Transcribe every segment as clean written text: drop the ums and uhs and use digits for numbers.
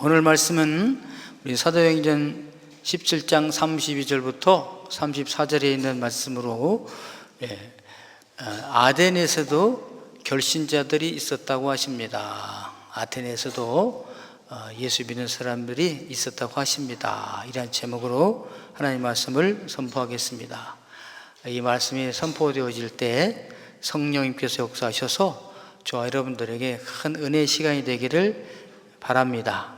오늘 말씀은 우리 사도행전 17장 32절부터 34절에 있는 말씀으로 아덴에서도 결신자들이 있었다고 하십니다. 아테네에서도 예수 믿는 사람들이 있었다고 하십니다. 이런 제목으로 하나님 말씀을 선포하겠습니다. 이 말씀이 선포되어질 때 성령님께서 역사하셔서 저와 여러분들에게 큰 은혜의 시간이 되기를 바랍니다.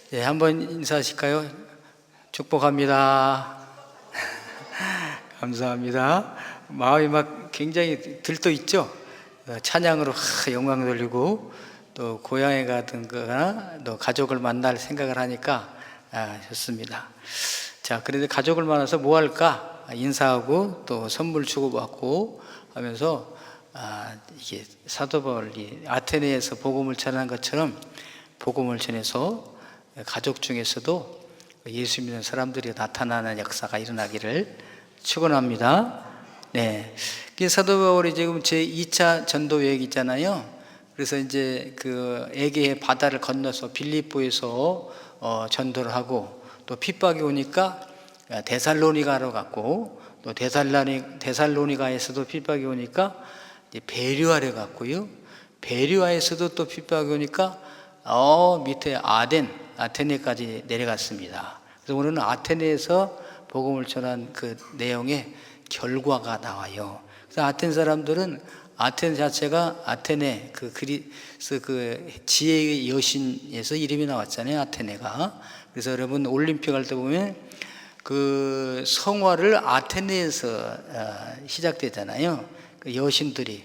네, 한번 인사하실까요? 축복합니다. 감사합니다. 마음이 막 굉장히 들떠 있죠? 찬양으로 영광 돌리고 또 고향에 가든가 또 가족을 만날 생각을 하니까 좋습니다. 자, 그런데 가족을 만나서 뭐 할까? 인사하고 또 선물 주고받고 하면서 이게 사도 바울이 아테네에서 복음을 전한 것처럼 복음을 전해서 가족 중에서도 예수 믿는 사람들이 나타나는 역사가 일어나기를 축원합니다. 네, 사도 바울이 지금 제 2차 전도 여행 있잖아요. 그래서 이제 그 에게의 바다를 건너서 빌립보에서 전도를 하고 또 핍박이 오니까 데살로니가로 갔고 또 데살로니가에서도 핍박이 오니까 이제 베르아로 갔고요. 베르아에서도 또 핍박이 오니까 밑에 아테네까지 내려갔습니다. 그래서 오늘은 아테네에서 복음을 전한 그 내용의 결과가 나와요. 그래서 아테네 사람들은 아테네 자체가 아테네 그리스 그 지혜의 여신에서 이름이 나왔잖아요. 아테네가. 그래서 여러분 올림픽 할 때 보면 그 성화를 아테네에서 시작되잖아요. 그 여신들이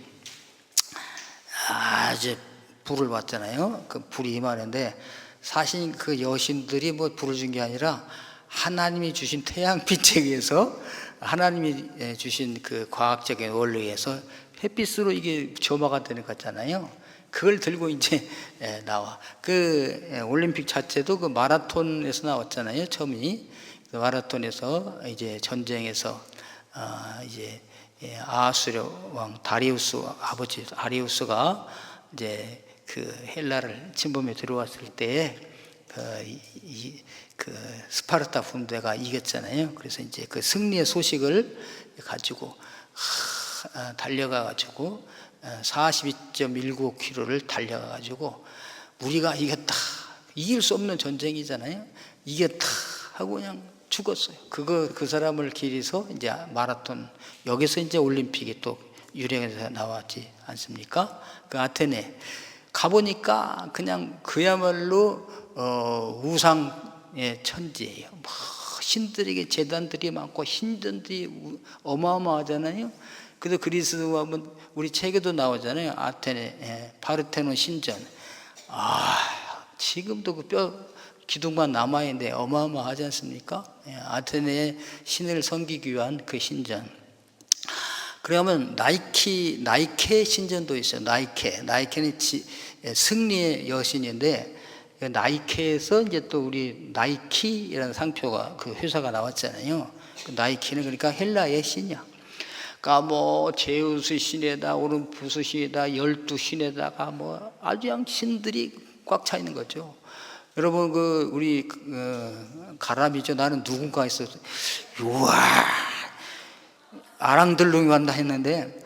아주 불을 받잖아요. 그 불이 임하는데 사실 그 여신들이 뭐 불을 준 게 아니라 하나님이 주신 태양빛에 의해서 하나님이 주신 그 과학적인 원리에 의해서 햇빛으로 이게 점화가 되는 거잖아요. 그걸 들고 이제 나와. 그 올림픽 자체도 그 마라톤에서 나왔잖아요. 처음이 그 마라톤에서 이제 전쟁에서 이제 아수르 왕 다리우스 아버지 다리우스가 이제 그 헬라를 침범해 들어왔을 때 그 스파르타 군대가 이겼잖아요. 그래서 이제 그 승리의 소식을 가지고 달려가 가지고 42.19km를 달려가 가지고 우리가 이겼다. 이길 수 없는 전쟁이잖아요. 이겼다 하고 그냥 죽었어요. 그 사람을 기리서 이제 마라톤, 여기서 이제 올림픽이 또 유행해서 나왔지 않습니까? 그 아테네 가보니까 그냥 그야말로 우상의 천지예요. 뭐 신들에게 제단들이 많고 신전들이 어마어마하잖아요. 그래서 그리스도 하면 우리 책에도 나오잖아요. 아테네 파르테논 신전. 지금도 그 뼈 기둥만 남아있는데 어마어마하지 않습니까? 아테네의 신을 섬기기 위한 그 신전. 그러면 나이케 신전도 있어요. 나이케는 승리의 여신인데 나이케에서 이제 또 우리 나이키라는 상표가 그 회사가 나왔잖아요. 그 나이키는 그러니까 헬라의 신이야. 그러니까 뭐 제우스 신에다 오름푸스 신에다 12신에다가 뭐 아주 그냥 신들이 꽉 차 있는 거죠. 여러분 그 우리 가람이죠. 나는 누군가 있어. 우와 아랑들롱이 왔나 했는데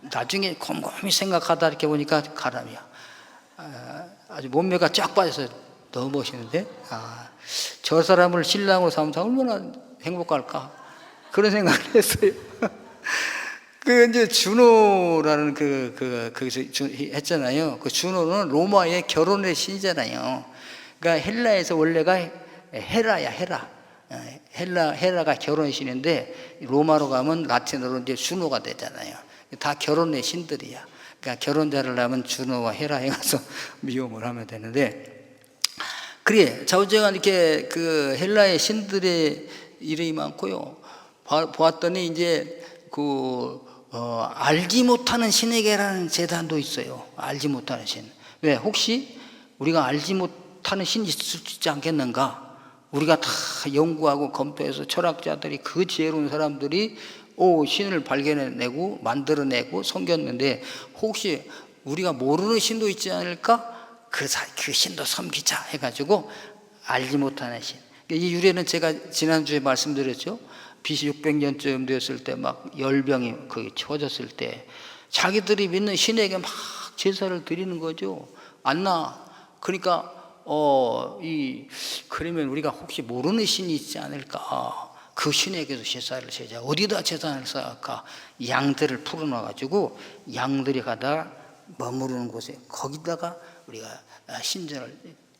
나중에 곰곰이 생각하다 이렇게 보니까 가람이야. 아주 몸매가 쫙 빠져서 너무 멋있는데 저 사람을 신랑으로 삼으면 얼마나 행복할까 그런 생각을 했어요. 그 이제 주노라는 거기서 했잖아요. 그 주노는 로마의 결혼의 신이잖아요. 그러니까 헬라에서 원래가 헤라야. 헤라가 결혼의 신인데 로마로 가면 라틴어로 이제 주노가 되잖아요. 다 결혼의 신들이야. 그러니까 결혼자를 하면 주노와 헤라에 가서 미용을 하면 되는데, 그래 좌우지간 이렇게 그 헬라의 신들의 이름이 많고요. 보았더니 이제 알지 못하는 신에게라는 재단도 있어요. 알지 못하는 신. 왜? 혹시 우리가 알지 못하는 신이 있을 수 있지 않겠는가? 우리가 다 연구하고 검토해서 철학자들이 그 지혜로운 사람들이 신을 발견해내고 만들어내고 섬겼는데 혹시 우리가 모르는 신도 있지 않을까? 그 신도 섬기자 해가지고 알지 못하는 신. 이 유래는 제가 지난주에 말씀드렸죠. BC 600년쯤 되었을 때 막 열병이 거기 쳐졌을 때 자기들이 믿는 신에게 막 제사를 드리는 거죠. 안 나. 그러니까 그러면 우리가 혹시 모르는 신이 있지 않을까? 그 신에게도 제사를 제자. 어디다 제사를 쌓을까? 양들을 풀어놔가지고 양들이 가다 머무르는 곳에 거기다가 우리가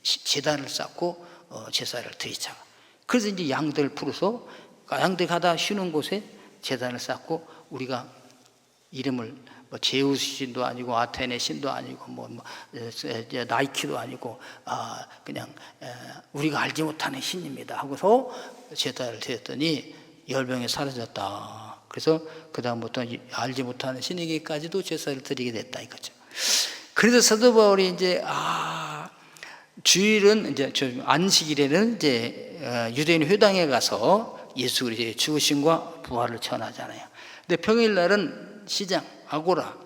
제단을 쌓고 제사를 드리자. 그래서 이제 양들을 풀어서 양들이 가다 쉬는 곳에 제단을 쌓고 우리가 이름을 제우스 신도 아니고 아테네 신도 아니고 나이키도 아니고 그냥 우리가 알지 못하는 신입니다 하고서 제사를 드렸더니 열병이 사라졌다. 그래서 그 다음부터 알지 못하는 신에게까지도 제사를 드리게 됐다 이거죠. 그래서 사도 바울이 이제 주일은 이제 안식일에는 이제 유대인 회당에 가서 예수 그리스도의 죽으심과 부활을 전하잖아요. 근데 평일날은 시장 아고라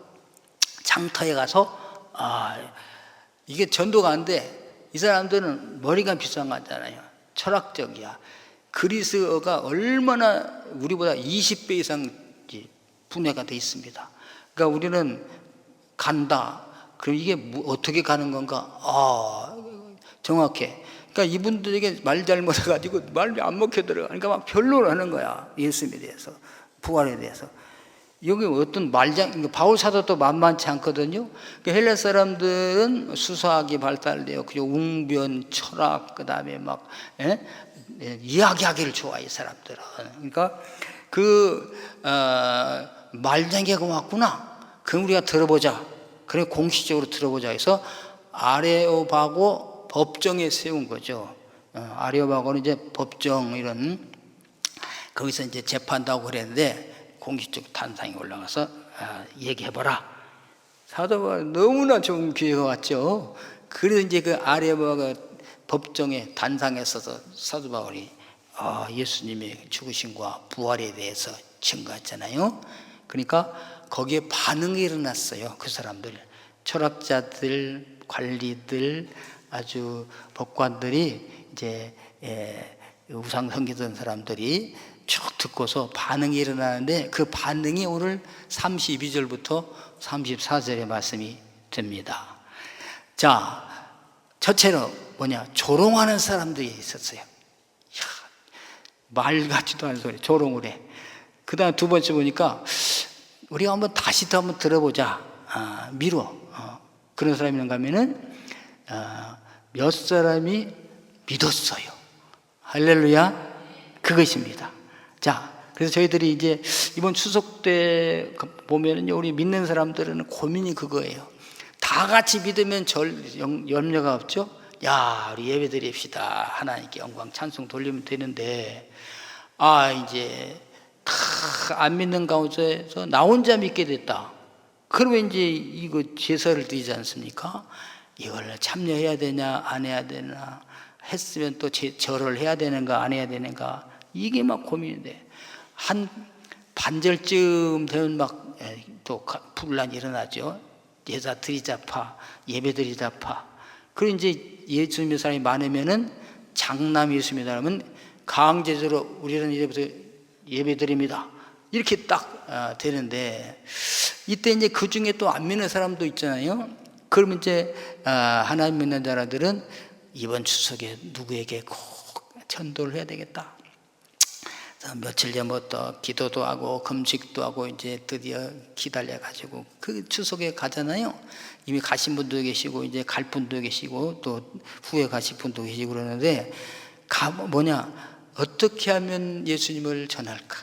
장터에 가서 이게 전도가 안 돼. 이 사람들은 머리가 비싼 거잖아요. 철학적이야. 그리스어가 얼마나 우리보다 20배 이상 분해가 돼 있습니다. 그러니까 우리는 간다. 그럼 이게 어떻게 가는 건가? 정확해. 그러니까 이분들에게 말 잘못해가지고 말이 안 먹혀 들어가. 그러니까 막 변론을 하는 거야. 예수님에 대해서, 부활에 대해서. 여기 어떤 바울 사도도 만만치 않거든요. 헬라 사람들은 수사학이 발달되어 그죠, 웅변, 철학, 그 다음에 막 이야기하기를 좋아해, 이 사람들은. 그러니까 말쟁이가 왔구나. 그럼 우리가 들어보자. 그래 공식적으로 들어보자 해서 아레오바고 법정에 세운 거죠. 아레오바고는 이제 법정 이런 거기서 이제 재판도 하고 그랬는데. 공식적 탄상이 올라가서 얘기해봐라. 사도 바울 너무나 좋은 기회가 왔죠. 그래서 이제 그 아레오바가 법정에 단상에 서서 사도 바울이 예수님의 죽으심과 부활에 대해서 증거했잖아요. 그러니까 거기에 반응이 일어났어요. 그 사람들, 철학자들, 관리들, 아주 법관들이 이제 우상 섬기던 사람들이 쭉 듣고서 반응이 일어나는데 그 반응이 오늘 32절부터 34절의 말씀이 됩니다. 자, 첫째로 조롱하는 사람들이 있었어요. 말 같지도 않은 소리, 조롱을 해. 그 다음 두 번째 보니까 우리가 다시 한번 들어보자. 미뤄. 그런 사람이 있는가 하면은 몇 사람이 믿었어요. 할렐루야. 그것입니다. 자, 그래서 저희들이 이제 이번 추석 때 보면은요, 우리 믿는 사람들은 고민이 그거예요. 다 같이 믿으면 염려가 없죠? 우리 예배 드립시다. 하나님께 영광 찬송 돌리면 되는데, 이제 다 안 믿는 가운데서 나 혼자 믿게 됐다. 그러면 이제 이거 제사를 드리지 않습니까? 이걸 참여해야 되냐, 안 해야 되나, 했으면 또 절을 해야 되는가, 안 해야 되는가, 이게 막 고민이 돼. 한 반절쯤 되면 막 또 분란이 일어나죠. 제사 드리자파, 예배 드리자파. 그리고 이제 예수 믿는 사람이 많으면은 장남 예수 믿는 사람은 강제적으로 우리는 이제부터 예배 드립니다. 이렇게 딱 되는데 이때 이제 그 중에 또 안 믿는 사람도 있잖아요. 그러면 이제 하나님 믿는 자들은 이번 추석에 누구에게 꼭 전도를 해야 되겠다. 며칠 전부터 기도도 하고 금식도 하고 이제 드디어 기다려가지고 그 추석에 가잖아요. 이미 가신 분도 계시고 이제 갈 분도 계시고 또 후에 가실 분도 계시고 그러는데 어떻게 하면 예수님을 전할까?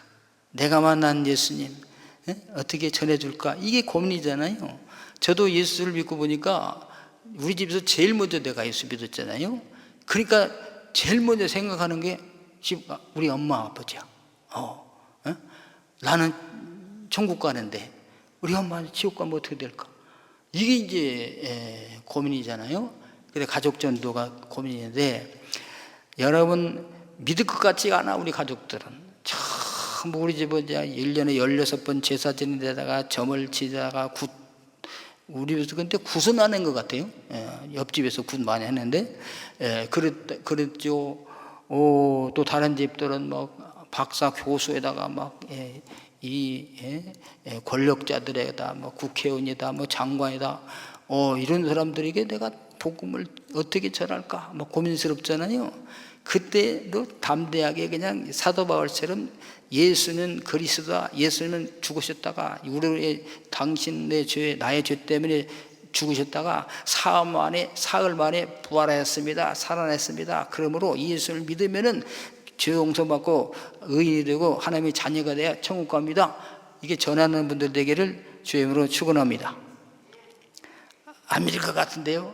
내가 만난 예수님 어떻게 전해줄까? 이게 고민이잖아요. 저도 예수를 믿고 보니까 우리 집에서 제일 먼저 내가 예수 믿었잖아요. 그러니까 제일 먼저 생각하는 게 우리 엄마 아버지야. 나는 천국 가는데 우리 엄마는 지옥 가면 어떻게 될까? 이게 이제 고민이잖아요. 근데 가족 전도가 고민인데 여러분 믿을 것 같지가 않아. 우리 가족들은 우리 집은 1년에 16번 제사 지는 데다가 점을 치다가 우리 집에서 근데 굿은 안 한 것 같아요. 옆집에서 굿 많이 했는데, 그랬죠. 또 다른 집들은 막 박사 교수에다가 막 권력자들에다 뭐 국회의원이다 뭐 장관이다 이런 사람들에게 내가 복음을 어떻게 전할까 뭐 고민스럽잖아요. 그때도 담대하게 그냥 사도 바울처럼 예수는 그리스도다, 예수는 죽으셨다가 우리의 당신의 죄, 나의 죄 때문에 죽으셨다가 사흘 만에 부활하였습니다, 살아났습니다. 그러므로 예수를 믿으면은 죄 용서받고 의인이 되고 하나님의 자녀가 되어 천국 갑니다. 이게 전하는 분들 되기를 주의 이름으로 축원합니다. 안 믿을 것 같은데요?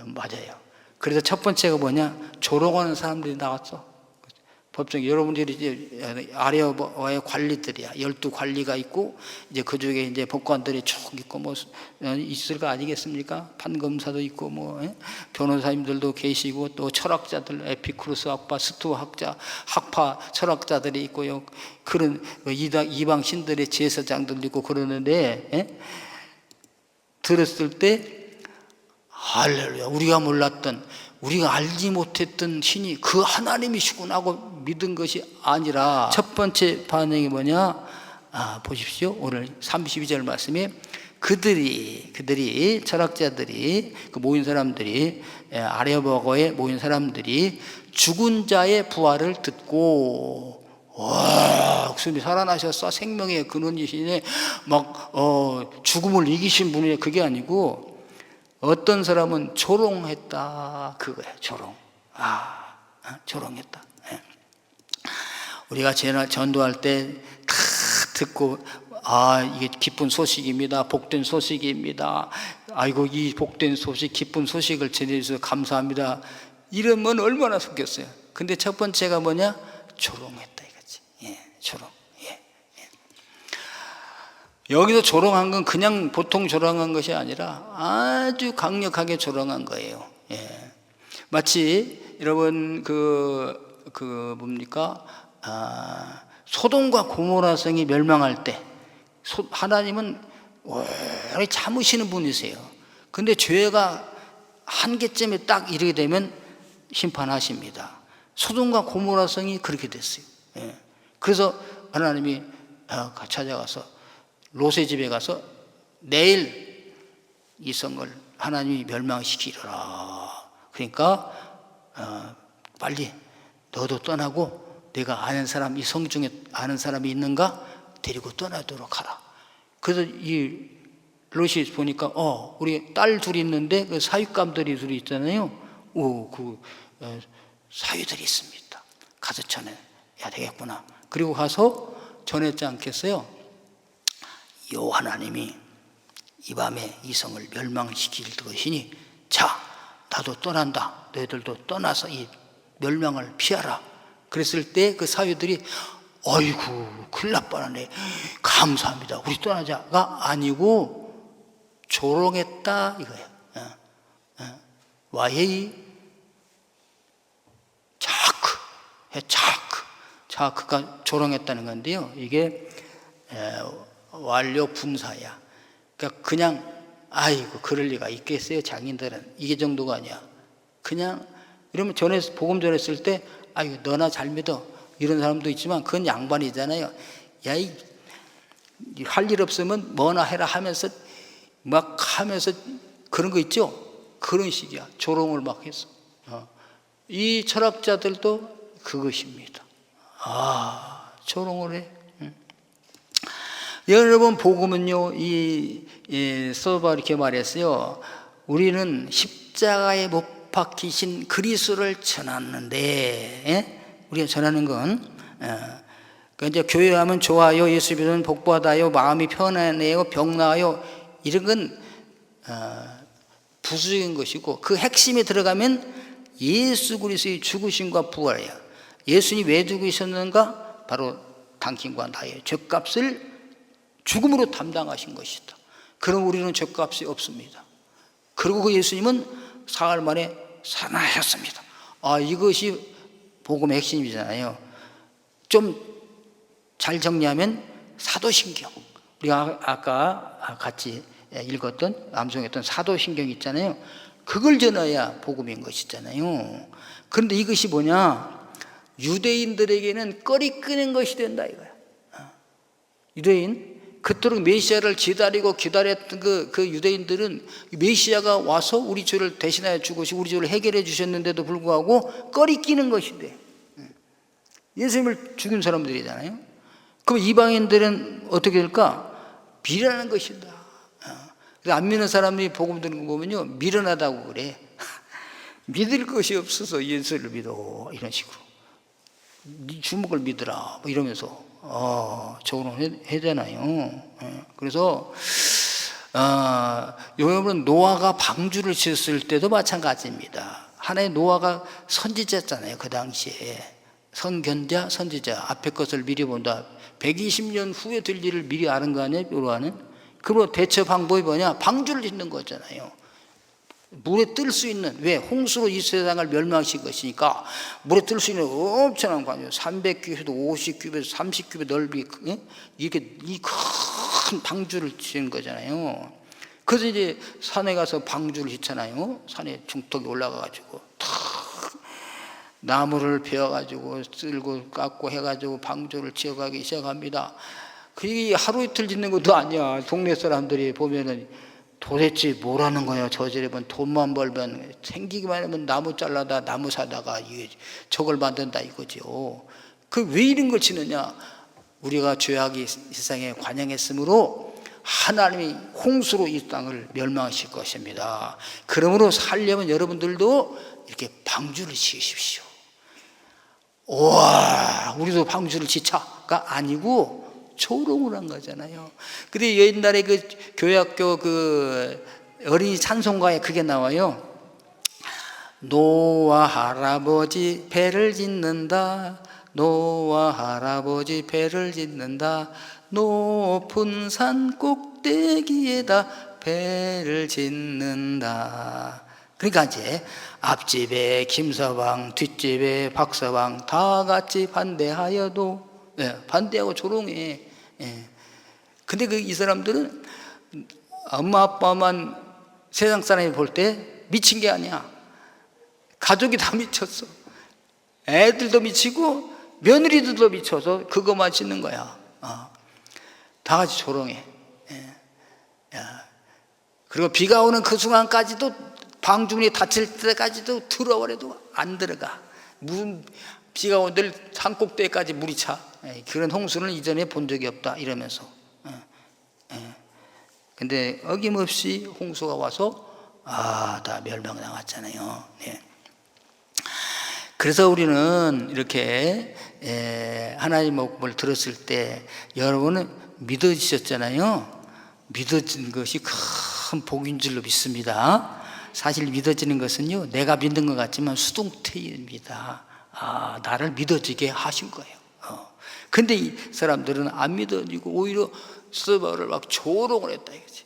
맞아요. 그래서 첫 번째가 뭐냐? 조롱하는 사람들이 나왔어. 법정 여러분들이 이제 아레아의 관리들이야. 12관리가 있고 이제 그중에 이제 법관들이 쭉 있고 뭐 있을 거 아니겠습니까? 판검사도 있고 뭐 변호사님들도 계시고 또 철학자들 에피쿠로스 학파, 스토아 학자, 학파 철학자들이 있고요. 그런 이방 신들의 제사장들도 있고 그러는데 들었을 때 할렐루야, 우리가 몰랐던, 우리가 알지 못했던 신이 그 하나님이시구나 하고 믿은 것이 아니라 첫 번째 반응이 뭐냐? 보십시오. 오늘 32절 말씀에 그들이 철학자들이 그 모인 사람들이 아레오바고에 모인 사람들이 죽은 자의 부활을 듣고 와, 그분이 살아나셨어, 생명의 근원이시네, 막 죽음을 이기신 분이 그게 아니고 어떤 사람은 조롱했다 그거예요. 조롱. 조롱했다. 우리가 전도할 때 다 듣고 이게 기쁜 소식입니다, 복된 소식입니다, 아이고 이 복된 소식, 기쁜 소식을 전해주셔서 감사합니다, 이러면 얼마나 좋겠어요. 근데 첫 번째가 뭐냐? 조롱했다 이거지. 조롱. 여기서 조롱한 건 그냥 보통 조롱한 것이 아니라 아주 강력하게 조롱한 거예요. 마치 여러분 뭡니까? 소돔과 고모라 성이 멸망할 때 하나님은 오래 참으시는 분이세요. 근데 죄가 한계점에 딱 이르게 되면 심판하십니다. 소돔과 고모라 성이 그렇게 됐어요. 그래서 하나님이 찾아가서 롯의 집에 가서 내일 이 성을 하나님이 멸망시키리라. 그러니까 빨리 너도 떠나고 내가 아는 사람, 이 성 중에 아는 사람이 있는가 데리고 떠나도록 하라. 그래서 이 롯이 보니까 우리 딸 둘이 있는데 그 사윗감들이 둘이 있잖아요. 사위들이 있습니다. 가서 전해야 되겠구나. 그리고 가서 전했지 않겠어요? 요 하나님이 이 밤에 이 성을 멸망시킬 것이니 자, 나도 떠난다. 너희들도 떠나서 이 멸망을 피하라. 그랬을 때 그 사위들이 어이구 큰일 날 뻔하네, 감사합니다, 우리 떠나자가 아니고 조롱했다 이거예요. 와헤이 자크가 조롱했다는 건데요. 이게 완료 분사야. 그러니까 그냥 아이고 그럴 리가 있겠어요. 장인들은 이게 정도가 아니야. 그냥 이러면 복음 전했을 때 아이고 너나 잘 믿어 이런 사람도 있지만 그건 양반이잖아요. 야, 할 일 없으면 뭐나 해라 하면서 막 하면서 그런 거 있죠. 그런 식이야. 조롱을 막 했어. 이 철학자들도 그것입니다. 조롱을 해. 여러분 복음은요, 서바 이렇게 말했어요. 우리는 십자가에 못 박히신 그리스도를 전하는데, 우리가 전하는 건 이제 교회하면 좋아요, 예수 믿으면 복받아요, 마음이 편안해요, 병 나아요, 이런 건 부수적인 것이고 그 핵심에 들어가면 예수 그리스도의 죽으심과 부활이에요. 예수님이 왜 죽으셨는가? 바로 당신과 나의 죄값을 죽음으로 담당하신 것이다. 그럼 우리는 죄값이 없습니다. 그리고 그 예수님은 사흘 만에 살아나셨습니다. 이것이 복음의 핵심이잖아요. 좀 잘 정리하면 사도신경, 우리가 아까 같이 읽었던 암송했던 사도신경 있잖아요. 그걸 전해야 복음인 것이잖아요. 그런데 이것이 뭐냐? 유대인들에게는 꺼리 끄는 것이 된다 이거야. 유대인 그토록 메시아를 기다렸던 그 유대인들은 메시아가 와서 우리 죄를 대신하여 주고시 우리 죄를 해결해 주셨는데도 불구하고 꺼리 끼는 것이 돼. 예수님을 죽인 사람들이잖아요. 그럼 이방인들은 어떻게 될까? 미련한 것이다. 그래서 안 믿는 사람이 복음 듣는 거 보면요, 미련하다고 그래. 믿을 것이 없어서 예수를 믿어, 이런 식으로. 네 주먹을 믿으라, 뭐 이러면서 적응을 해잖아요. 그래서 여러분, 노아가 방주를 지었을 때도 마찬가지입니다. 하나의 노아가 선지자잖아요. 그 당시에 선견자, 선지자, 앞에 것을 미리 본다. 120년 후에 될 일을 미리 아는 거 아니에요, 노아는? 그리고 대처 방법이 뭐냐? 방주를 짓는 거잖아요. 물에 뜰 수 있는, 왜? 홍수로 이 세상을 멸망시킨 것이니까 물에 뜰 수 있는 엄청난 방주, 300큐브에서 50큐브에서 30큐브 넓이, 이렇게 이 큰 방주를 짓는 거잖아요. 그래서 이제 산에 가서 방주를 짓잖아요. 산에 중턱에 올라가가지고 탁 나무를 베어가지고 쓸고 깎고 해가지고 방주를 지어가기 시작합니다. 그게 하루 이틀 짓는 것도 아니야. 동네 사람들이 보면은 도대체 뭐라는 거야. 저지르면 돈만 벌면, 생기기만 하면 나무 잘라다 나무 사다가 이게 저걸 만든다 이거죠. 그 왜 이런 걸 치느냐? 우리가 죄악이 세상에 관영했으므로 하나님이 홍수로 이 땅을 멸망하실 것입니다. 그러므로 살려면 여러분들도 이렇게 방주를 지으십시오. 와, 우리도 방주를 짓자가 아니고 조롱을 한 거잖아요. 근데 옛날에 그 교회학교 그 어린이 찬송가에 그게 나와요. 노아 할아버지 배를 짓는다. 노아 할아버지 배를 짓는다. 높은 산 꼭대기에다 배를 짓는다. 그러니까 이제 앞집에 김서방, 뒷집에 박서방 다 같이 반대하여도, 반대하고 조롱해. 근데 이 사람들은 엄마 아빠만 세상 사람이 볼 때 미친 게 아니야. 가족이 다 미쳤어. 애들도 미치고 며느리들도 미쳐서 그것만 짓는 거야. 다 같이 조롱해. 그리고 비가 오는 그 순간까지도 방주문이 닫힐 때까지도 들어오래도 안 들어가. 비가 오늘 산꼭대기까지 물이 차. 그런 홍수는 이전에 본 적이 없다 이러면서. 근데 어김없이 홍수가 와서 다 멸망당했잖아요. 그래서 우리는 이렇게 하나님 복음을 들었을 때 여러분은 믿어지셨잖아요. 믿어진 것이 큰 복인 줄로 믿습니다. 사실 믿어지는 것은요, 내가 믿는 것 같지만 수동태입니다. 나를 믿어지게 하신 거예요. 근데 이 사람들은 안 믿어지고 오히려 스바를 막 조롱을 했다 이거지.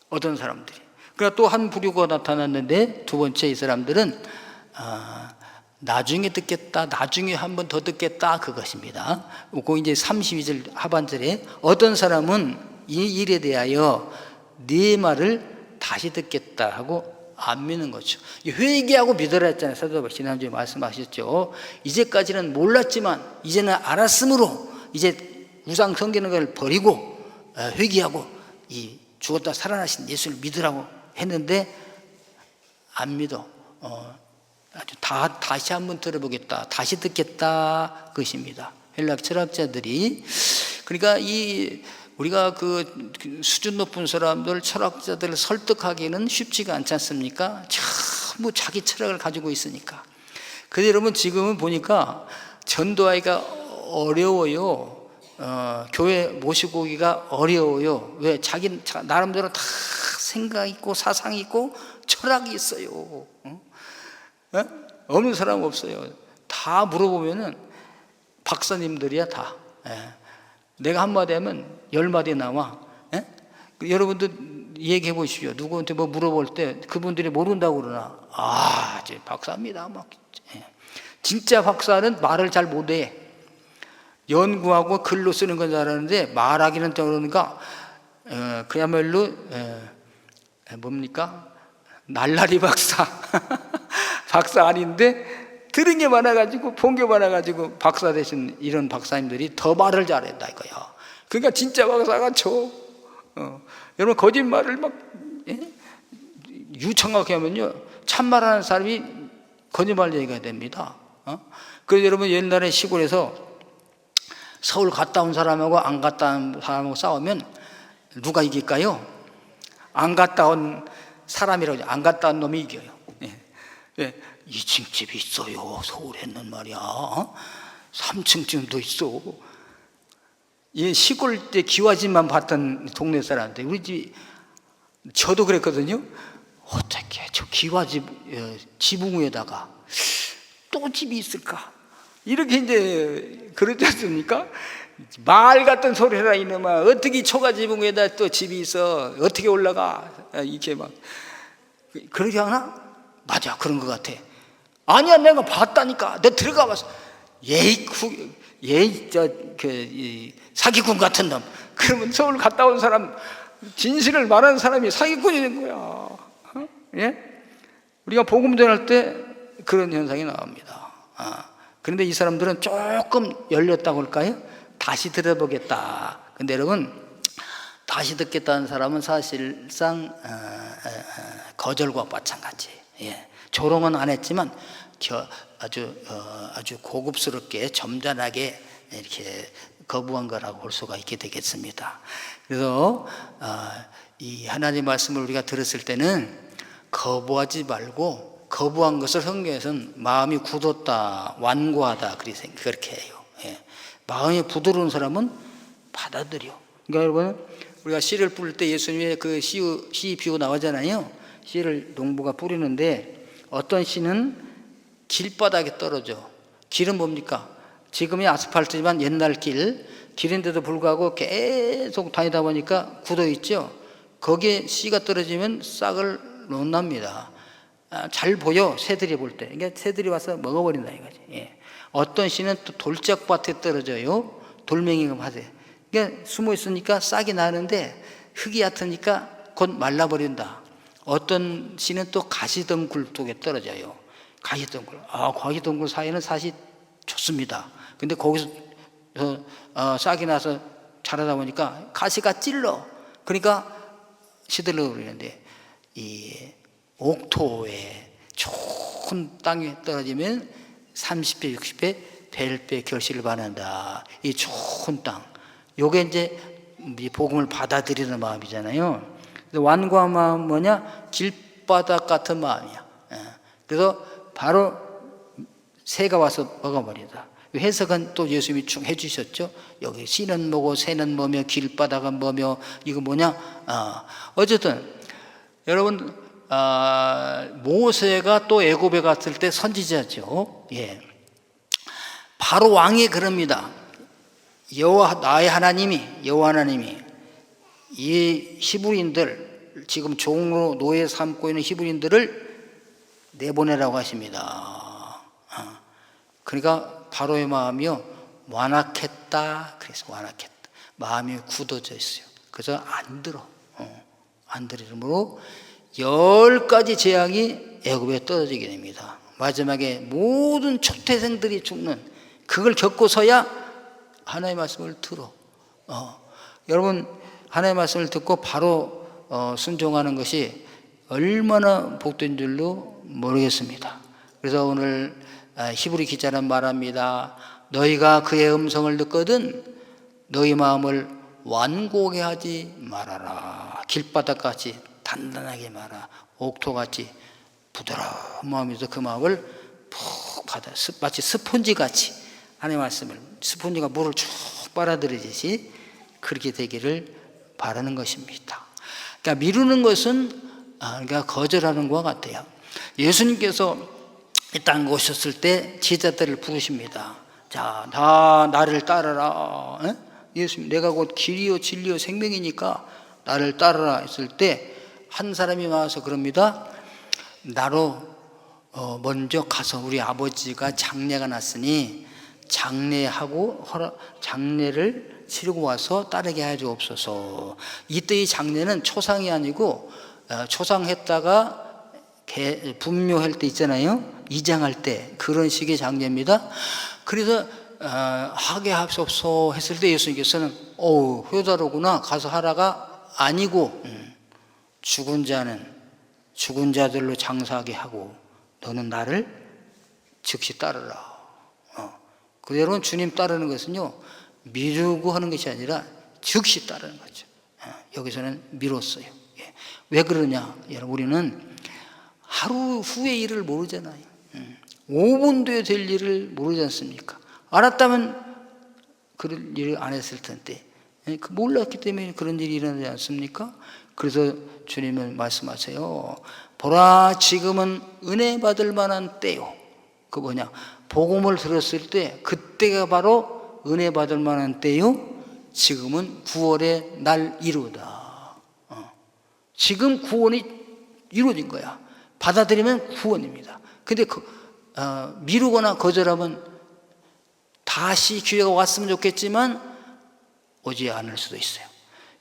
어떤 사람들이. 그러니까 또 한 부류가 나타났는데, 두 번째 이 사람들은 나중에 듣겠다, 나중에 한 번 더 듣겠다, 그것입니다. 그 이제 32절 하반절에 어떤 사람은 이 일에 대하여 네 말을 다시 듣겠다 하고 안 믿는 거죠. 회개하고 믿으라 했잖아요. 사도 지난주에 말씀하셨죠. 이제까지는 몰랐지만 이제는 알았으므로 이제 우상 섬기는 걸 버리고 회개하고 이 죽었다 살아나신 예수를 믿으라고 했는데 안 믿어. 아주 다시 한번 들어보겠다, 다시 듣겠다, 그것입니다. 헬라 철학자들이. 그러니까 우리가 그 수준 높은 사람들, 철학자들을 설득하기는 쉽지가 않지 않습니까? 전부 자기 철학을 가지고 있으니까. 근데 여러분, 지금은 보니까 전도하기가 어려워요. 교회 모시고 오기가 어려워요. 왜? 자기 나름대로 다 생각 있고 사상 있고 철학이 있어요. 없는 사람 없어요. 다 물어보면은 박사님들이야 다. 내가 한마디 하면 10마디 나와. 여러분들 얘기해 보십시오. 누구한테 뭐 물어볼 때 그분들이 모른다고 그러나, 이제 박사입니다 막. 진짜 박사는 말을 잘 못해. 연구하고 글로 쓰는 건 잘하는데 말하기는 그러니까 그야말로 뭡니까? 날라리 박사. 박사 아닌데 들은 게 많아가지고 본 게 많아가지고 박사 되신 이런 박사님들이 더 말을 잘한다 이거야. 그러니까 진짜 박사가 여러분 거짓말을 막 유창하게 하면요 참말하는 사람이 거짓말 얘기가 됩니다. 그래서 여러분 옛날에 시골에서 서울 갔다 온 사람하고 안 갔다 온 사람하고 싸우면 누가 이길까요? 안 갔다 온 사람이라고 안 갔다 온 놈이 이겨요. 2층 집이 있어요. 서울에는 말이야. 3층 집도 있어. 시골 때 기와집만 봤던 동네 사람인데 우리 집 저도 그랬거든요. 어떻게 저 기와집 지붕 위에다가 또 집이 있을까? 이렇게 이제 그러지 않습니까? 말 같은 소리 해라 이놈아. 어떻게 초가 지붕 위에다 또 집이 있어? 어떻게 올라가? 이렇게 막 그러지 않아? 맞아, 그런 것 같아. 아니야, 내가 봤다니까. 너 들어가 봤어. 사기꾼 같은 놈. 그러면 서울 갔다 온 사람, 진실을 말하는 사람이 사기꾼이 된 거야. 예? 우리가 복음 전할 때 그런 현상이 나옵니다. 그런데 이 사람들은 조금 열렸다고 할까요? 다시 들어보겠다. 근데 여러분, 다시 듣겠다는 사람은 사실상 거절과 마찬가지. 조롱은 안 했지만 아주 고급스럽게 점잖하게 이렇게 거부한 거라고 볼 수가 있게 되겠습니다. 그래서 이 하나님 말씀을 우리가 들었을 때는 거부하지 말고, 거부한 것을 성경에서는 마음이 굳었다, 완고하다 그렇게 해요. 마음이 부드러운 사람은 받아들여. 그러니까 여러분, 우리가 씨를 뿌릴 때 예수님의 그 씨 비유 나오잖아요. 씨를 농부가 뿌리는데 어떤 씨는 길바닥에 떨어져. 길은 뭡니까? 지금이 아스팔트지만 옛날 길인데도 불구하고 계속 다니다 보니까 굳어 있죠. 거기에 씨가 떨어지면 싹을 못 납니다. 잘 보여, 새들이 볼 때. 그러니까 새들이 와서 먹어버린다 이거지. 어떤 씨는 또 돌짝밭에 떨어져요. 돌멩이가 파세. 그러니까 숨어 있으니까 싹이 나는데 흙이 얕으니까 곧 말라버린다. 어떤 씨는 또 가시덩굴 쪽에 떨어져요. 가시덩굴. 가시덩굴 사이는 사실 좋습니다. 근데 거기서 싹이 나서 자라다 보니까 가시가 찔러. 그러니까 시들러 그러는데 이 옥토에 좋은 땅에 떨어지면 30배, 60배, 100배 결실을 받는다. 이 좋은 땅. 요게 이제 복음을 받아들이는 마음이잖아요. 완고한 마음은 뭐냐? 길바닥 같은 마음이야. 그래서 바로 새가 와서 먹어버리다. 해석은 또 예수님이 쭉 해주셨죠. 여기 씨는 뭐고 새는 뭐며 길바닥은 뭐며 이거 뭐냐? 어쨌든 여러분 모세가 또 애굽에 갔을 때 선지자죠. 바로 왕이 그럽니다. 여호와 나의 하나님이 이 히브리인들 지금 종으로 노예 삼고 있는 히브리인들을 내보내라고 하십니다. 그러니까 바로의 마음이요 완악했다. 그래서 완악했다. 마음이 굳어져 있어요. 그래서 안 들으므로 10가지 재앙이 애굽에 떨어지게 됩니다. 마지막에 모든 초태생들이 죽는 그걸 겪고서야 하나님의 말씀을 들어. 여러분 하나님의 말씀을 듣고 바로 순종하는 것이 얼마나 복된 줄로 모르겠습니다. 그래서 오늘 히브리 기자는 말합니다. 너희가 그의 음성을 듣거든 너희 마음을 완고하게 하지 말아라. 길바닥같이 단단하게 말아. 옥토같이 부드러운 마음에서 그 마음을 푹 받아. 마치 스폰지같이 하나님의 말씀을 스폰지가 물을 쭉 빨아들이듯이 그렇게 되기를 바라는 것입니다. 그러니까 미루는 것은 그러니까 거절하는 것과 같아요. 예수님께서 이 땅에 오셨을 때 제자들을 부르십니다. 자, 다 나를 따르라. 예수님, 내가 곧 길이요 진리요 생명이니까 나를 따르라 했을 때 한 사람이 와서 그럽니다. 나로 먼저 가서 우리 아버지가 장례가 났으니 장례를 치르고 와서 따르게 하여 주옵소서. 이때의 장례는 초상이 아니고 초상했다가 분묘할 때 있잖아요. 이장할 때 그런 식의 장례입니다. 그래서 하게 하옵소서 했을 때 예수님께서는 효자로구나 가서 하라가 아니고 죽은 자들로 장사하게 하고 너는 나를 즉시 따르라. 그대로 주님 따르는 것은요 미루고 하는 것이 아니라 즉시 따르는 거죠. 여기서는 미뤘어요. 왜 그러냐? 여러분 우리는 하루 후의 일을 모르잖아요. 5분 뒤에 될 일을 모르지 않습니까? 알았다면 그런 일을 안 했을 텐데 몰랐기 때문에 그런 일이 일어나지 않습니까? 그래서 주님은 말씀하세요. 보라 지금은 은혜 받을 만한 때요. 그 뭐냐? 복음을 들었을 때 그때가 바로 은혜 받을 만한 때요. 지금은 구원의 날이로다. 지금 구원이 이루어진 거야. 받아들이면 구원입니다. 근데 미루거나 거절하면 다시 기회가 왔으면 좋겠지만 오지 않을 수도 있어요.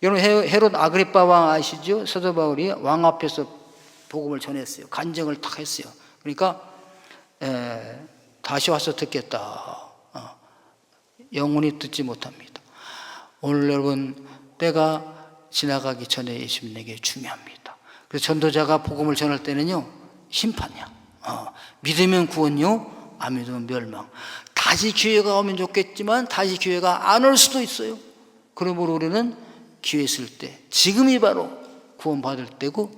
여러분 헤롯 아그리파 왕 아시죠? 사도 바울이 왕 앞에서 복음을 전했어요. 간증을 탁 했어요. 그러니까 다시 와서 듣겠다. 영원히 듣지 못합니다. 오늘 여러분 때가 지나가기 전에 예수님에게 중요합니다. 그래서 전도자가 복음을 전할 때는요 심판이야. 믿으면 구원요, 안 믿으면 멸망. 다시 기회가 오면 좋겠지만 다시 기회가 안 올 수도 있어요. 그러므로 우리는 기회 있을 때 지금이 바로 구원받을 때고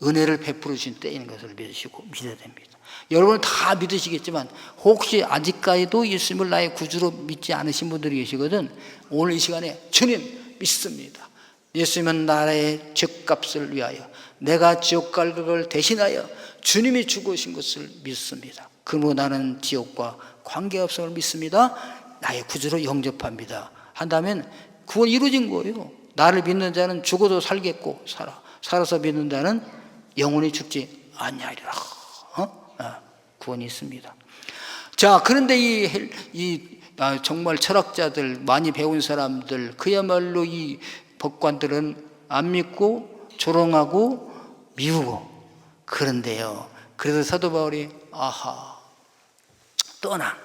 은혜를 베풀어 주신 때인 것을 믿으시고 믿어야 됩니다. 여러분은 다 믿으시겠지만 혹시 아직까지도 예수님을 나의 구주로 믿지 않으신 분들이 계시거든. 오늘 이 시간에 주님 믿습니다. 예수님은 나의 죄값을 위하여 내가 지옥 갈 것을 대신하여 주님이 죽으신 것을 믿습니다. 그러므로 나는 지옥과 관계없음을 믿습니다. 나의 구주로 영접합니다. 한다면 구원이 이루어진 거예요. 나를 믿는 자는 죽어도 살겠고 살아서 믿는 자는 영원히 죽지 아니하리라. 구원이 있습니다. 자, 그런데 정말 철학자들, 많이 배운 사람들, 그야말로 이 법관들은 안 믿고 조롱하고 미우고 그런데요. 그래서 사도 바울이 떠나.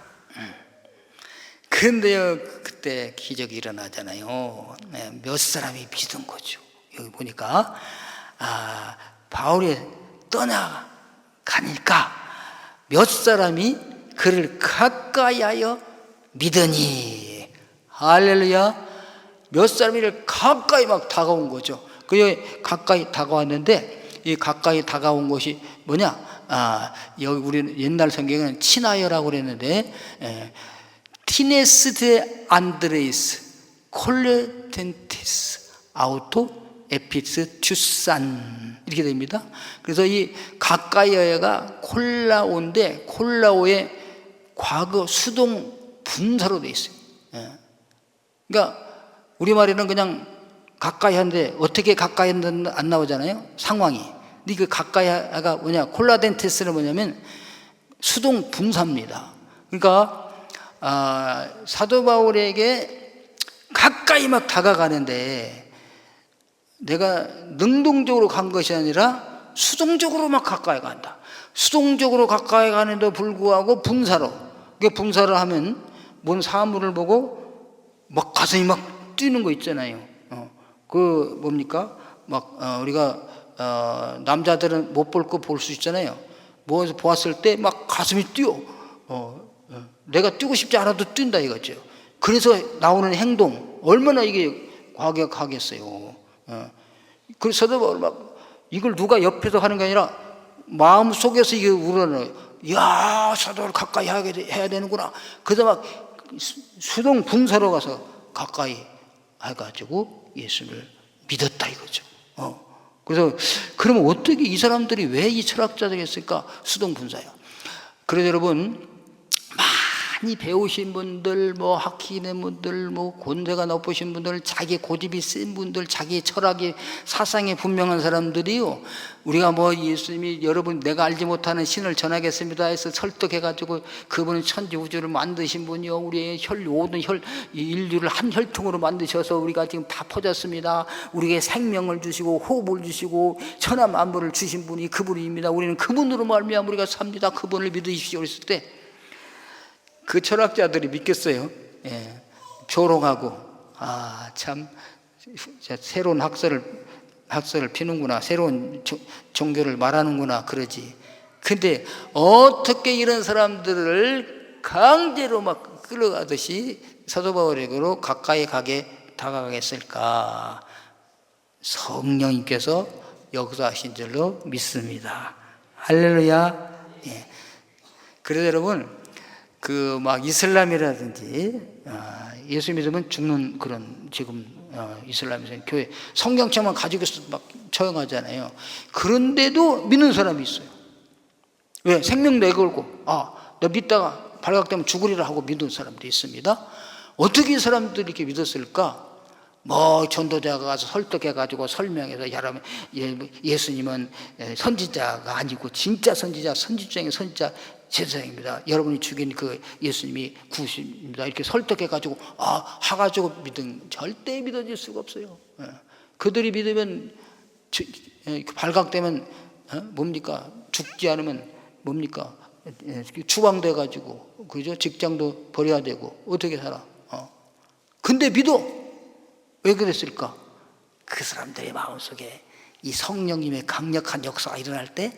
그런데요, 그때 기적이 일어나잖아요. 몇 사람이 믿은 거죠. 여기 보니까 바울이 떠나가니까 몇 사람이 그를 가까이하여 믿으니. 할렐루야. 몇 사람이 가까이 막 다가온 거죠. 그 가까이 다가왔는데 이 가까이 다가온 것이 뭐냐? 여기 우리는 옛날 성경에는 친하여라고 그랬는데 티네스 데 안드레이스 콜레텐티스 아우토 에피스 튜산 이렇게 됩니다. 그래서 이 가까이어가 콜라오인데 콜라오의 과거 수동 분사로 돼 있어요. 그러니까 우리말에는 그냥 가까이 하는데 어떻게 가까이 하는데 안 나오잖아요. 상황이. 근데 그 가까이가 뭐냐? 콜라덴테스는 뭐냐면 수동 분사입니다. 그러니까 사도 바울에게 가까이 막 다가가는데 내가 능동적으로 간 것이 아니라 수동적으로 막 가까이 간다. 수동적으로 가까이 가는데도 불구하고 분사로. 분사를 하면 뭔 사물을 보고 막 가슴이 막 뛰는 거 있잖아요. 그 뭡니까? 막 우리가 남자들은 못 볼 거 볼 수 있잖아요. 뭐에서 보았을 때 막 가슴이 뛰어. 내가 뛰고 싶지 않아도 뛴다 이거죠. 그래서 나오는 행동 얼마나 이게 과격하겠어요. 그래서 막 이걸 누가 옆에서 하는 게 아니라 마음 속에서 이게 우러나요. 야, 사도를 가까이 해야 되는구나. 그래서 막 수동 분사로 가서 가까이 해가지고 예수를 믿었다 이거죠. 그래서 그러면 어떻게 이 사람들이 왜 이 철학자들이 했을까? 수동 분사요. 그래서 여러분 많이 배우신 분들, 뭐 학위 있는 분들, 뭐 권세가 높으신 분들, 자기 고집이 센 분들, 자기 철학이 사상이 분명한 사람들이요, 우리가 뭐 예수님이 여러분 내가 알지 못하는 신을 전하겠습니다 해서 설득해가지고 그분은 천지 우주를 만드신 분이요, 우리의 모든 인류를 한 혈통으로 만드셔서 우리가 지금 다 퍼졌습니다. 우리에게 생명을 주시고 호흡을 주시고 천하 만물을 주신 분이 그분입니다. 우리는 그분으로 말미암아 우리가 삽니다. 그분을 믿으십시오. 그랬을 때 그 철학자들이 믿겠어요. 예, 조롱하고 참 새로운 학설을 피는구나, 새로운 종교를 말하는구나 그러지. 근데 어떻게 이런 사람들을 강제로 막 끌어가듯이 사도 바울에게로 가까이 다가가겠을까? 성령님께서 역사하신 줄로 믿습니다. 할렐루야. 예. 그래서 여러분, 그 막 이슬람이라든지 예수 믿으면 죽는 그런 지금 이슬람에서 교회 성경책만 가지고 막 처형하잖아요. 그런데도 믿는 사람이 있어요. 왜? 생명 내걸고 너 믿다가 발각되면 죽으리라 하고 믿는 사람들이 있습니다. 어떻게 이 사람들이 이렇게 믿었을까? 뭐 전도자가 가서 설득해가지고 설명해서 여러분 예수님은 선지자가 아니고 진짜 선지자, 선지 중에 선지자 제사장입니다. 여러분이 죽인 그 예수님이 구주입니다. 이렇게 설득해가지고 하가지고 절대 믿어질 수가 없어요. 그들이 믿으면 발각되면 뭡니까? 죽지 않으면 뭡니까? 추방돼가지고 그죠? 직장도 버려야 되고 어떻게 살아? 근데 믿어. 왜 그랬을까? 그 사람들의 마음속에 이 성령님의 강력한 역사가 일어날 때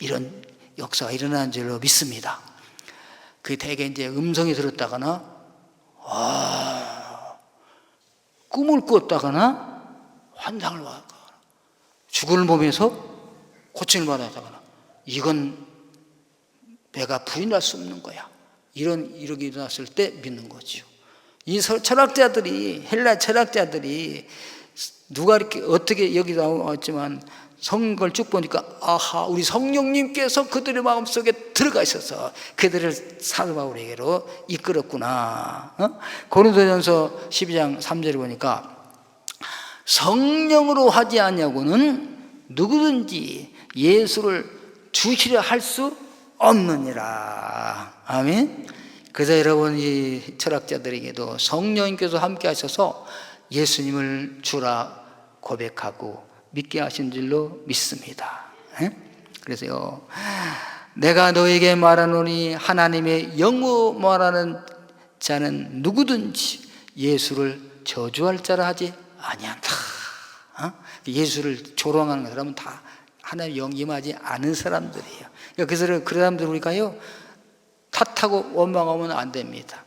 이런 역사가 일어나는 줄로 믿습니다. 그 대개 이제 음성이 들었다거나 꿈을 꾸었다거나 환상을 받았다거나 죽을 몸에서 고침을 받았다거나 이건 내가 부인할 수 없는 거야. 이렇게 일어났을 때 믿는 거죠. 이 철학자들이, 헬라 철학자들이 누가 이렇게 어떻게 여기 나왔지만 성경을 쭉 보니까 우리 성령님께서 그들의 마음속에 들어가 있어서 그들을 사도 바울에게로 이끌었구나. 고린도전서 12장 3절에 보니까 성령으로 하지 않냐고는 누구든지 예수를 주시려 할 수 없느니라. 아멘. 그래서 여러분 이 철학자들에게도 성령님께서 함께 하셔서 예수님을 주라 고백하고 믿게 하신 줄로 믿습니다. 그래서요, 내가 너에게 말하노니 하나님의 영으로 말하는 자는 누구든지 예수를 저주할 자라 하지 아니한다. 예수를 조롱하는 사람은 다 하나님의 영이 임하지 않은 사람들이에요. 그래서 그 사람들 우리가요 탓하고 원망하면 안 됩니다.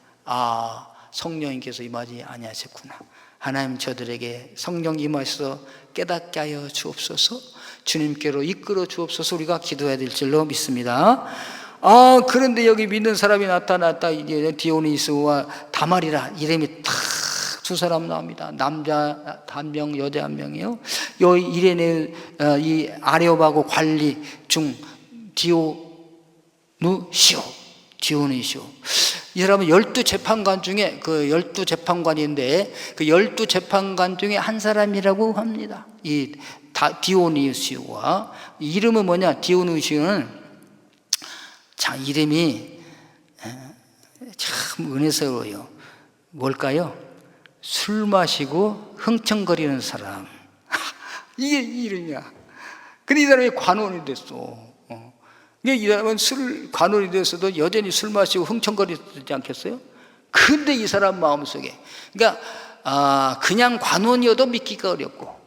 성령님께서 임하지 아니하셨구나. 하나님 저들에게 성령 임하셔서 깨닫게 하여 주옵소서, 주님께로 이끌어 주옵소서. 우리가 기도해야 될 줄로 믿습니다. 그런데 여기 믿는 사람이 나타났다. 이제 디오니스와 다말이라 이름이 딱 두 사람 나옵니다. 남자 한 명, 여자 한 명이요. 요 이레네 이 아레오바고 관리 중 디오누시오. 여러분 12재판관 중에 그 12재판관인데 그 12재판관 중에 한 사람이라고 합니다. 이 디오니시오와 이름은 뭐냐? 디오니시오는 참 이름이 참 은혜스러워요. 뭘까요? 술 마시고 흥청거리는 사람. 이게 이름이야. 근데 이 사람이 관원이 됐어. 이 사람은 관원이 됐어도 여전히 술 마시고 흥청거리지 않겠어요? 근데 이 사람 마음속에, 그러니까 그냥 관원이어도 믿기가 어렵고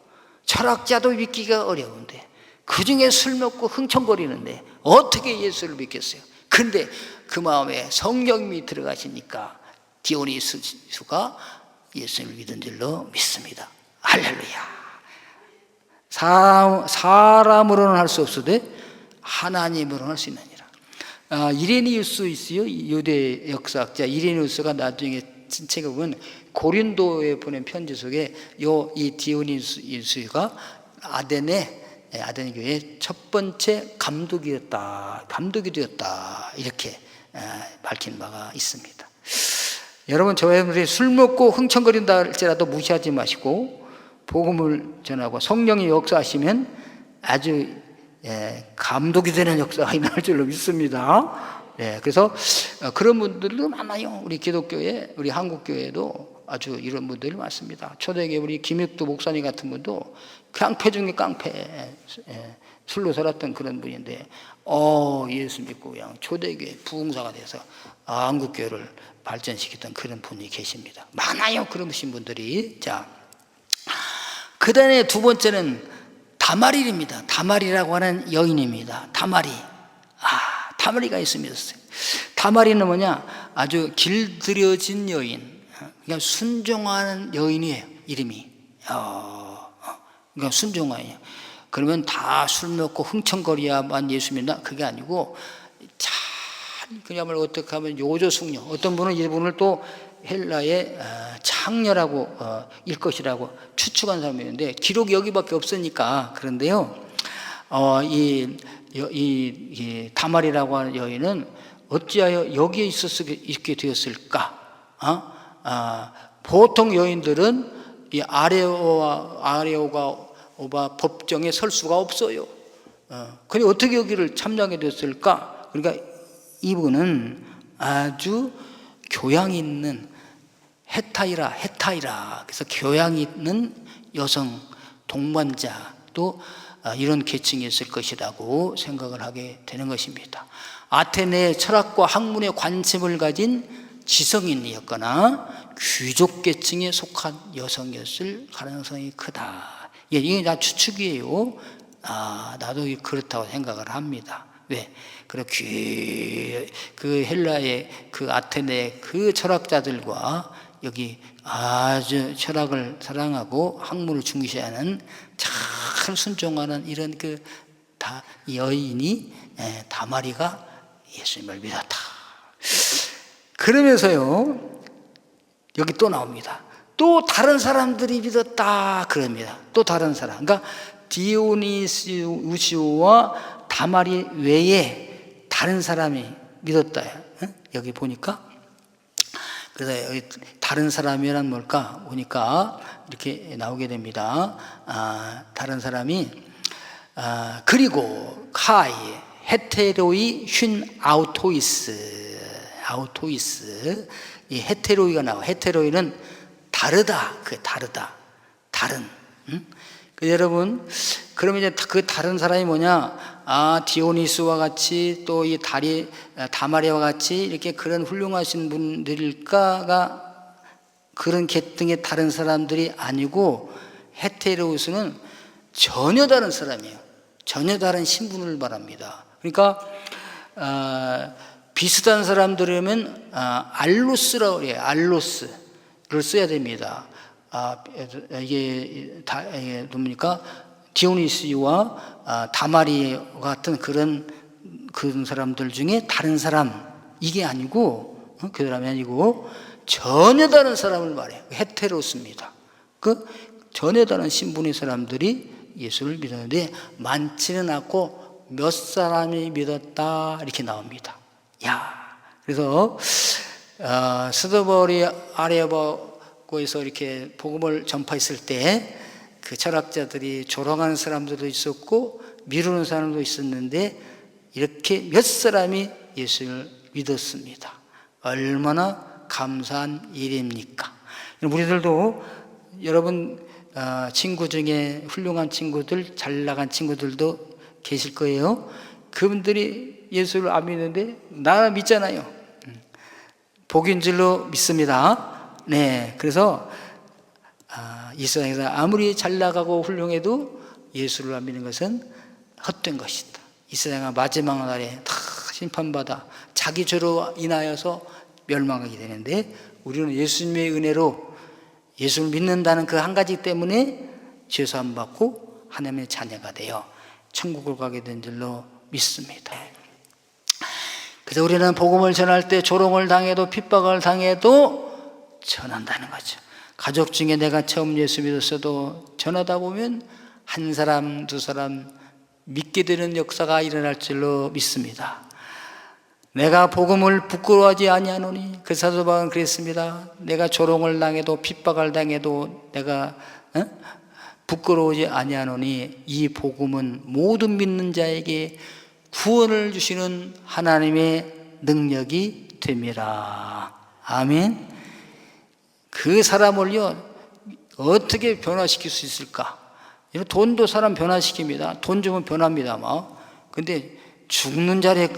철학자도 믿기가 어려운데 그 중에 술 먹고 흥청거리는데 어떻게 예수를 믿겠어요? 근데 그 마음에 성령님이 들어가시니까 디오니스가 예수를 믿은 줄로 믿습니다. 할렐루야. 사람으로는 할 수 없으되 하나님으로는 할 수 있느니라. 이레니우스 있어요. 유대 역사학자 이레니우스가 나중에 책을 보면 고린도에 보낸 편지 속에 이 디오니스가 아덴의 교회의 첫 번째 감독이 되었다 이렇게 밝힌 바가 있습니다. 여러분, 저희들이 술 먹고 흥청거린다 할지라도 무시하지 마시고 복음을 전하고 성령이 역사하시면 아주 감독이 되는 역사가 일어날 줄로 믿습니다. 그래서 그런 분들도 많아요. 우리 기독교에, 우리 한국교회도 아주 이런 분들이 많습니다. 초대교회 우리 김익두 목사님 같은 분도 깡패 중에 깡패, 술로 살았던 그런 분인데 예수 믿고 그냥 초대교회 부흥사가 돼서 한국교회를 발전시켰던 그런 분이 계십니다. 많아요, 그러신 분들이. 자, 그 다음에 두 번째는 다말일입니다. 다말이라고 하는 여인입니다. 다말이가 있습니다. 다말이는 뭐냐? 아주 길들여진 여인, 그냥 순종하는 여인이에요. 이름이. 그러니까 순종하예요. 그러면 다 술 먹고 흥청거려야만 예수 믿나? 그게 아니고 잘 그야말로 어떻게 하면 요조숙녀, 어떤 분은 이분을 또 헬라의 창녀라고 일 것이라고 추측한 사람이 있는데 기록이 여기밖에 없으니까. 그런데요, 이 다말이라고 하는 여인은 어찌하여 여기에 있게 되었을까? 보통 여인들은 이 아레오가 법정에 설 수가 없어요. 근데 어떻게 여기를 참여하게 됐을까? 그러니까 이분은 아주 교양 있는 헤타이라. 그래서 교양 있는 여성 동반자, 또 이런 계층이 있을 것이라고 생각을 하게 되는 것입니다. 아테네의 철학과 학문에 관심을 가진 지성인이었거나 귀족 계층에 속한 여성이었을 가능성이 크다. 이게 다 추측이에요. 나도 그렇다고 생각을 합니다. 왜? 그 헬라의 그 아테네 그 철학자들과 여기 아주 철학을 사랑하고 학문을 중시하는 잘 순종하는 이런 여인이 다말이가 예수님을 믿었다. 그러면서요, 여기 또 나옵니다. 또 다른 사람들이 믿었다 그럽니다. 또 다른 사람. 그러니까 디오니시우스와 다말이 외에 다른 사람이 믿었다. 여기 보니까. 그래서 여기 다른 사람이란 뭘까 보니까 이렇게 나오게 됩니다. 다른 사람이 그리고 카이 헤테로이 튠 아우토이스. 이 헤테로이가 나와. 헤테로이는 다르다. 다른. 여러분, 그러면 이제 그 다른 사람이 뭐냐? 디오니스와 같이 또 이 다마리와 같이 이렇게 그런 훌륭하신 분들일까가 그런 계층의 다른 사람들이 아니고, 헤테로우스는 전혀 다른 사람이에요. 전혀 다른 신분을 말합니다. 그러니까 비슷한 사람들이면 알로스라고 그래요. 알로스를 써야 됩니다. 이게 뭡니까? 디오니스와 다마리 같은 그런 사람들 중에 다른 사람, 이게 아니고, 그 사람이 아니고 전혀 다른 사람을 말해요. 헤테로스입니다. 전혀 다른 신분의 사람들이 예수를 믿었는데 많지는 않고 몇 사람이 믿었다 이렇게 나옵니다. 그래서 스드버리 아레오바고에서 이렇게 복음을 전파했을 때 그 철학자들이 조롱하는 사람들도 있었고 미루는 사람도 있었는데 이렇게 몇 사람이 예수를 믿었습니다. 얼마나 감사한 일입니까? 우리들도 여러분 친구 중에 훌륭한 친구들, 잘 나간 친구들도 계실 거예요. 그분들이 예수를 안 믿는데 나 믿잖아요. 복인 줄로 믿습니다. 그래서 이 세상에서 아무리 잘 나가고 훌륭해도 예수를 안 믿는 것은 헛된 것이다. 이 세상은 마지막 날에 다 심판받아 자기 죄로 인하여서 멸망하게 되는데, 우리는 예수님의 은혜로 예수를 믿는다는 그 한 가지 때문에 죄사함 받고 하나님의 자녀가 되어 천국을 가게 된 줄로 믿습니다. 그래서 우리는 복음을 전할 때 조롱을 당해도 핍박을 당해도 전한다는 거죠. 가족 중에 내가 처음 예수 믿었어도 전하다 보면 한 사람, 두 사람 믿게 되는 역사가 일어날 줄로 믿습니다. 내가 복음을 부끄러워하지 아니하노니. 그 사도 바울은 그랬습니다. 내가 조롱을 당해도 핍박을 당해도 내가 부끄러워하지 아니하노니 이 복음은 모든 믿는 자에게 구원을 주시는 하나님의 능력이 됨이라. 아멘. 그 사람을요 어떻게 변화시킬 수 있을까? 돈도 사람 변화시킵니다. 돈 주면 변합니다. 근데 죽는 자리에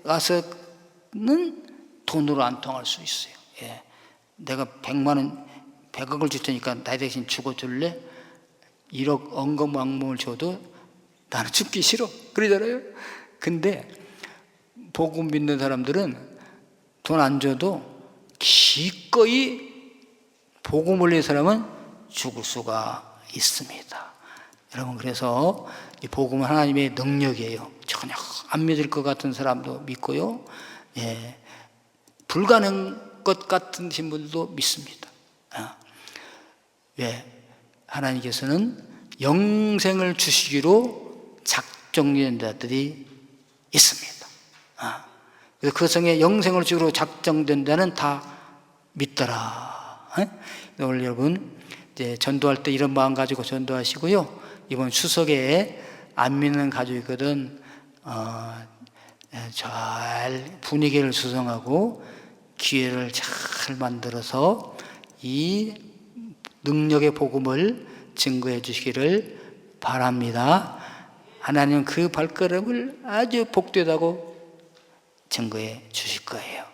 가서는 돈으로 안 통할 수 있어요. 예. 내가 100만 원, 100억을 줄 테니까 나 대신 죽어줄래? 1억 언검왕몽을 줘도 나는 죽기 싫어. 그러잖아요. 근데 복음 믿는 사람들은 돈 안 줘도 기꺼이 복음 올린 사람은 죽을 수가 있습니다. 여러분, 그래서 이 복음은 하나님의 능력이에요. 전혀 안 믿을 것 같은 사람도 믿고요. 예, 불가능한 것 같은 분들도 믿습니다. 왜? 하나님께서는 영생을 주시기로 작정된 자들이 있습니다. 그래서 그 성에 영생을 주기로 작정된 자는 다 믿더라. 오늘 여러분 이제 전도할 때 이런 마음 가지고 전도하시고요. 이번 추석에 안 믿는 가족이거든 잘 분위기를 조성하고 기회를 잘 만들어서 이 능력의 복음을 증거해 주시기를 바랍니다. 하나님은 그 발걸음을 아주 복되다고 증거해 주실 거예요.